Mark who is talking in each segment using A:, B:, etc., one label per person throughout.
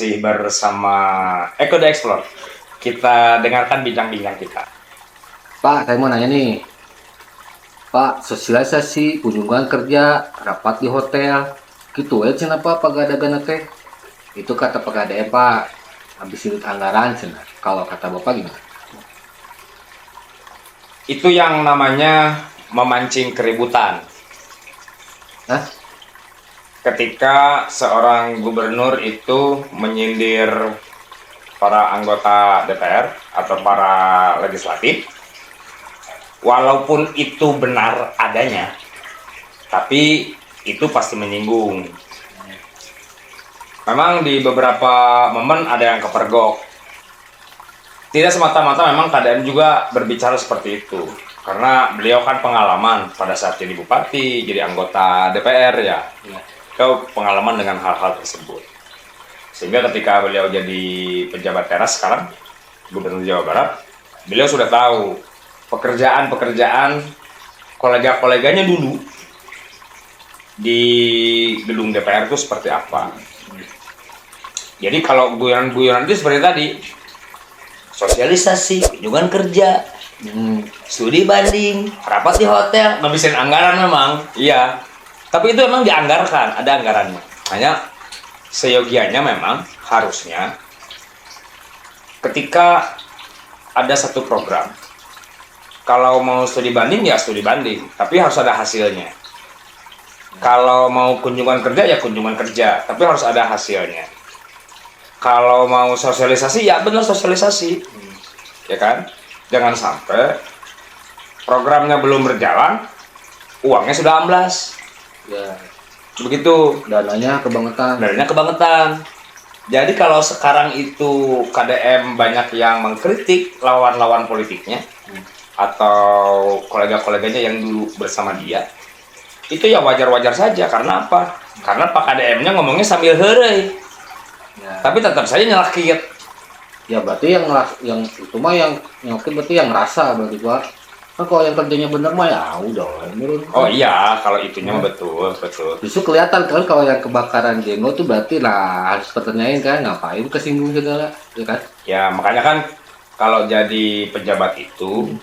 A: masih bersama Eko The Explore. Kita dengarkan bincang-bincang kita.
B: Pak, saya mau nanya nih. Pak, sosialisasi, kunjungan kerja, rapat di hotel, gitu ya cina Pak pagadagan teh. Itu kata pegadaian Pak, habis unit anggaran cina. Kalau kata Bapak gimana?
A: Itu yang namanya memancing keributan.
B: Hah?
A: Ketika seorang gubernur itu menyindir para anggota DPR atau para legislatif, walaupun itu benar adanya, tapi itu pasti menyinggung. Memang di beberapa momen ada yang kepergok. Tidak semata-mata memang KDM juga berbicara seperti itu. Karena beliau kan pengalaman pada saat jadi bupati, jadi anggota DPR ya. Beliau pengalaman dengan hal-hal tersebut. Sehingga ketika beliau jadi pejabat teras sekarang, Gubernur Jawa Barat, beliau sudah tahu pekerjaan-pekerjaan kolega-koleganya dulu di gedung DPR itu seperti apa. Jadi kalau guyonan-guyonan itu seperti tadi, sosialisasi, kunjungan kerja, studi banding, rapat di hotel, ngabisin anggaran memang, iya. Tapi itu memang dianggarkan, ada anggarannya. Hanya seyogianya memang harusnya ketika ada satu program, kalau mau studi banding ya studi banding, tapi harus ada hasilnya. Kalau mau kunjungan kerja ya kunjungan kerja, tapi harus ada hasilnya. Kalau mau sosialisasi ya benar sosialisasi, ya kan? Jangan sampai programnya belum berjalan, uangnya sudah amblas.
B: Ya,
A: Begitu,
B: dananya kebangetan.
A: dananya kebangetan. Jadi kalau sekarang itu KDM banyak yang mengkritik lawan-lawan politiknya atau kolega-koleganya yang dulu bersama dia, itu ya wajar-wajar saja. Karena apa? Karena Pak KDM-nya ngomongnya sambil heureuy.
B: Ya,
A: Tapi tetap saja nyelakit.
B: ya berarti yang itu mah yang nyokit berarti yang ngerasa berarti Pak. Kan kalau yang kerjanya bener mah ya udah menurut.
A: Oh iya, kalau itunya mah betul, betul.
B: Justru kelihatan kan kalau yang kebakaran jenggot tuh berarti lah harus pertanyain kan ngapain kesinggung segala, ya kan?
A: Ya makanya kan kalau jadi pejabat itu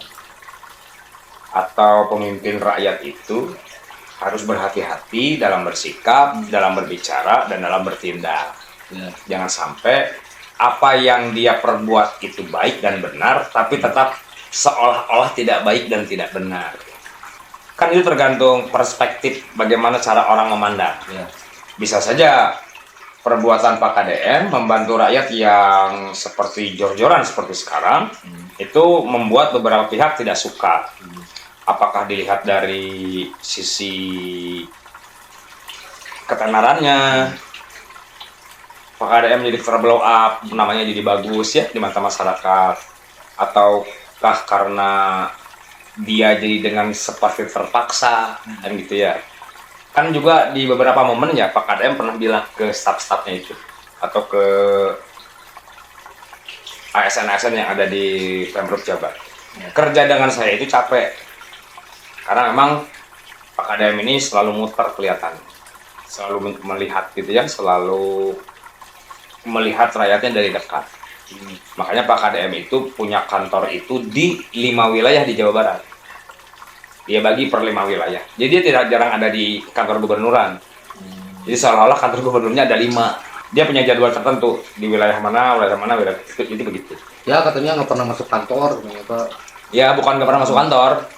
A: atau pemimpin rakyat itu harus berhati-hati dalam bersikap, dalam berbicara, dan dalam bertindak.
B: Ya.
A: Jangan sampai apa yang dia perbuat itu baik dan benar, tapi tetap seolah-olah tidak baik dan tidak benar. Kan itu tergantung perspektif bagaimana cara orang memandang.
B: Ya.
A: Bisa saja perbuatan Pak KDM membantu rakyat yang seperti jor-joran seperti sekarang, itu membuat beberapa pihak tidak suka. Apakah dilihat dari sisi ketenarannya, Pak KDM jadi terblow up, namanya jadi bagus ya di mata masyarakat, ataukah karena dia jadi dengan seperti terpaksa dan gitu ya. Kan juga di beberapa momen ya Pak KDM pernah bilang ke staf-stafnya itu atau ke ASN-ASN yang ada di Pemprov Jabar, kerja dengan saya itu capek karena memang Pak KDM ini selalu muter kelihatan, selalu melihat gitu ya, selalu melihat rakyatnya dari dekat. Makanya Pak KDM itu punya kantor itu di 5 wilayah di Jawa Barat. Dia bagi per 5 wilayah. Jadi dia tidak jarang ada di kantor gubernuran. Jadi seolah-olah kantor gubernurnya ada 5. Dia punya jadwal tertentu di wilayah mana, wilayah itu begitu.
B: Ya katanya nggak pernah masuk kantor, Pak.
A: Ya bukan nggak pernah masuk kantor.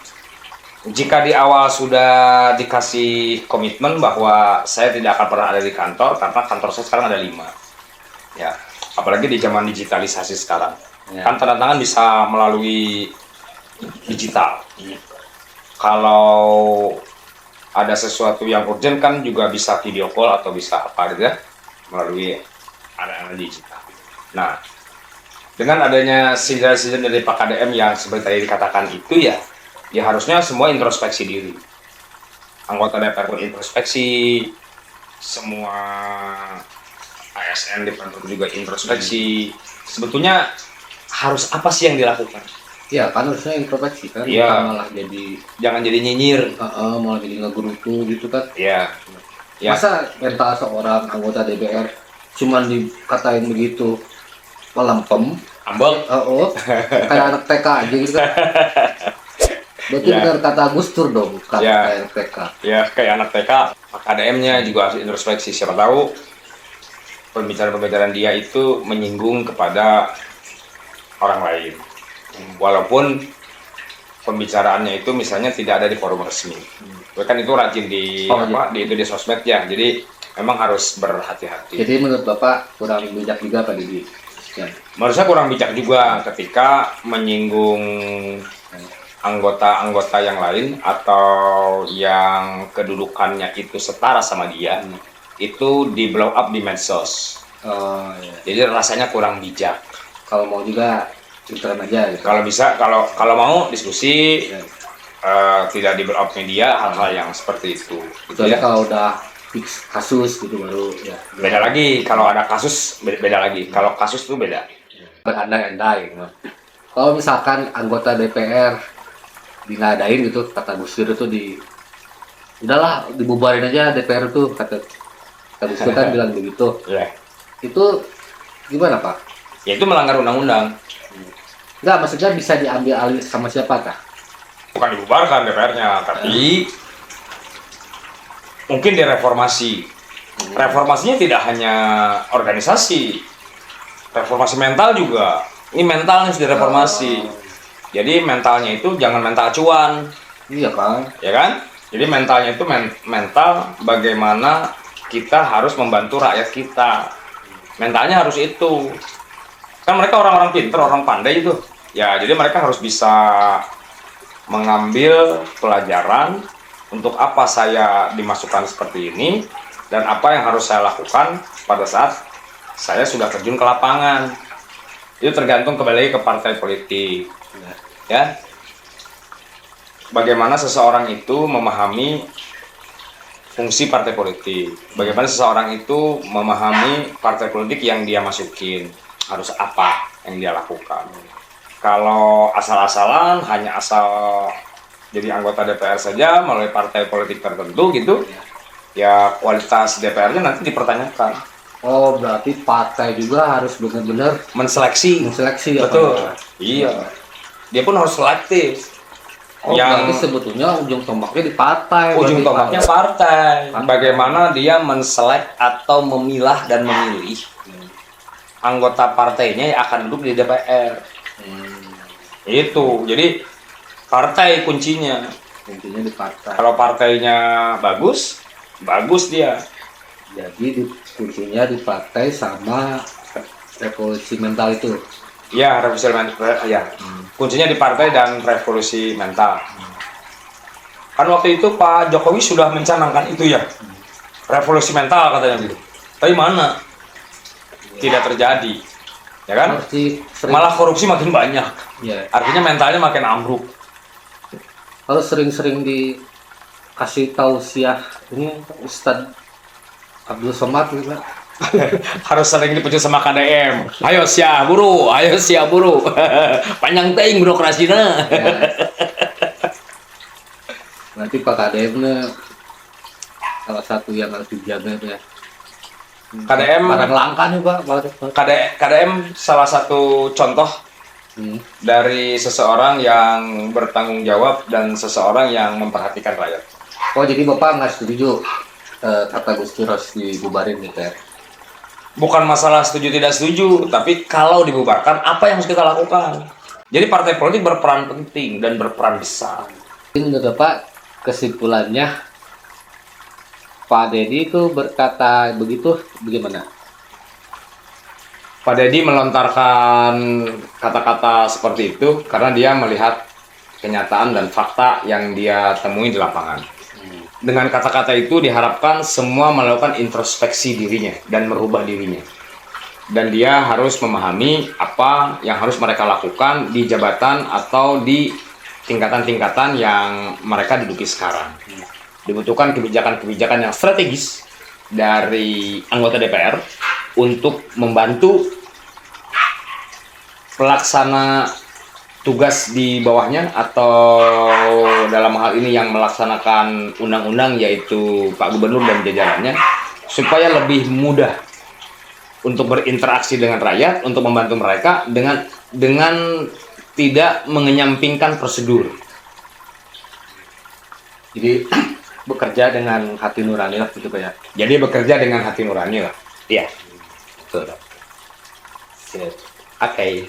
A: Jika di awal sudah dikasih komitmen bahwa saya tidak akan pernah ada di kantor karena kantor saya sekarang ada 5. Ya, apalagi di zaman digitalisasi sekarang.
B: Ya.
A: Kan tanda tangan bisa melalui digital. Kalau ada sesuatu yang urgent kan juga bisa video call atau bisa apa gitu ya, melalui ada digital. Nah, dengan adanya sinyal-sinyal dari Pak KDM yang seperti tadi dikatakan itu ya harusnya semua introspeksi diri. Anggota DPR pun introspeksi, semua ASN di Pemprov juga introspeksi. Sebetulnya harus apa sih yang dilakukan?
B: Ya kan harusnya introspeksi kan,
A: Iya.
B: bukan malah jadi
A: Jangan jadi nyinyir.
B: malah jadi ngegerutu gitu kan.
A: Ya. Ya.
B: Masa mental seorang anggota DPR cuman dikatain begitu melempem,
A: Ambek.
B: oh, kayak anak TK aja gitu kan. Berarti
A: Ya.
B: benar kata Gus Dur dong, kata
A: Ya.
B: kayak anak TK.
A: Ya kayak anak TK, KDM-nya juga harus introspeksi. Siapa tahu pembicaraan-pembicaraan dia itu menyinggung kepada orang lain. Walaupun pembicaraannya itu misalnya tidak ada di forum resmi. Kan itu rajin di
B: Oh,
A: di sosmed ya. Jadi memang harus berhati-hati.
B: Jadi menurut Bapak kurang bijak juga Pak Didi. Ya.
A: Menurut saya kurang bijak juga ketika menyinggung anggota-anggota yang lain atau yang kedudukannya itu setara sama dia, itu di blow up di medsos.
B: Oh, iya.
A: Jadi rasanya kurang bijak.
B: Kalau mau juga internet aja gitu.
A: Kalau bisa, kalau mau diskusi,
B: Ya.
A: tidak di blow up media hal-hal yang seperti itu. Gitu
B: Kecuali
A: ya.
B: kalau udah fix kasus gitu baru ya.
A: Beda lagi kalau ada kasus, beda lagi. Kalau kasus itu beda.
B: Berandai-andai gitu. Kalau misalkan anggota DPR dinadain gitu kata Gus Dur itu udahlah dibubarin aja DPR tuh kata Gus Dur kan bilang begitu.
A: Ya.
B: Itu gimana Pak?
A: Ya itu melanggar undang-undang.
B: Enggak, maksudnya bisa diambil alih sama siapa kah?
A: Bukan dibubarkan DPR-nya, tapi mungkin direformasi. Reformasinya tidak hanya organisasi, reformasi mental juga. Ini mental nih harus direformasi. Jadi mentalnya itu jangan mental cuan,
B: Iya kan?
A: ya kan? Jadi mentalnya itu mental bagaimana kita harus membantu rakyat kita. Mentalnya harus itu. Kan mereka orang-orang pintar, orang pandai itu. Ya, jadi mereka harus bisa mengambil pelajaran untuk apa saya dimasukkan seperti ini dan apa yang harus saya lakukan pada saat saya sudah terjun ke lapangan. Itu tergantung kembali ke partai politik. Ya. Bagaimana seseorang itu memahami fungsi partai politik. Bagaimana seseorang itu memahami partai politik yang dia masukin. Harus apa yang dia lakukan. Kalau asal-asalan, hanya asal jadi anggota DPR saja melalui partai politik tertentu gitu, ya kualitas DPR-nya nanti dipertanyakan.
B: Oh, berarti partai juga harus benar-benar
A: Menseleksi.
B: menseleksi ya,
A: Betul.
B: Pak?
A: Iya. Dia pun harus selektif.
B: Oh, berarti sebetulnya ujung tombaknya di partai.
A: Ujung
B: berarti,
A: tombaknya
B: Pak.
A: partai. Bagaimana dia menselek atau memilah dan memilih anggota partainya yang akan duduk di DPR. Itu. Jadi partai kuncinya.
B: Intinya di partai.
A: Kalau partainya bagus, bagus dia.
B: Jadi kuncinya di partai sama revolusi mental itu.
A: Ya, revolusi mental. Ya. Kuncinya di partai dan revolusi mental. Kan waktu itu Pak Jokowi sudah mencanangkan itu ya. Revolusi mental katanya gitu. Tapi mana? Tidak terjadi. Ya kan? Malah korupsi makin banyak.
B: Ya.
A: Artinya mentalnya makin ambruk.
B: Harus sering-sering dikasih tausiah ini Ustadz Abdul Somad gitu.
A: Harus sering dipuji sama KDM. Ayo sia buru, ayo sia buru. Panjang teing birokrasinya.
B: Ya. Nanti Pak KDM salah satu yang harus dijaga ya.
A: KDM
B: Barang langka nih Pak.
A: KDM salah satu contoh dari seseorang yang bertanggung jawab dan seseorang yang memperhatikan rakyat.
B: Oh, jadi Bapak nggak setuju kata Gus Dur harus dibubarin gitu ya?
A: Bukan masalah setuju tidak setuju, tapi kalau dibubarkan apa yang harus kita lakukan? Jadi partai politik berperan penting dan berperan besar.
B: Ini menurut Bapak kesimpulannya Pak Deddy itu berkata begitu bagaimana?
A: Pak Deddy melontarkan kata-kata seperti itu karena dia melihat kenyataan dan fakta yang dia temui di lapangan. Dengan kata-kata itu diharapkan semua melakukan introspeksi dirinya dan merubah dirinya. Dan dia harus memahami apa yang harus mereka lakukan di jabatan atau di tingkatan-tingkatan yang mereka duduki sekarang. Dibutuhkan kebijakan-kebijakan yang strategis dari anggota DPR untuk membantu pelaksana tugas di bawahnya atau dalam hal ini yang melaksanakan undang-undang yaitu Pak Gubernur dan jajarannya supaya lebih mudah untuk berinteraksi dengan rakyat, untuk membantu mereka dengan tidak mengenyampingkan prosedur.
B: Jadi bekerja dengan hati nurani lah gitu Pak ya.
A: Jadi bekerja dengan hati nurani lah. Iya.
B: Betul. Sip.
A: Oke.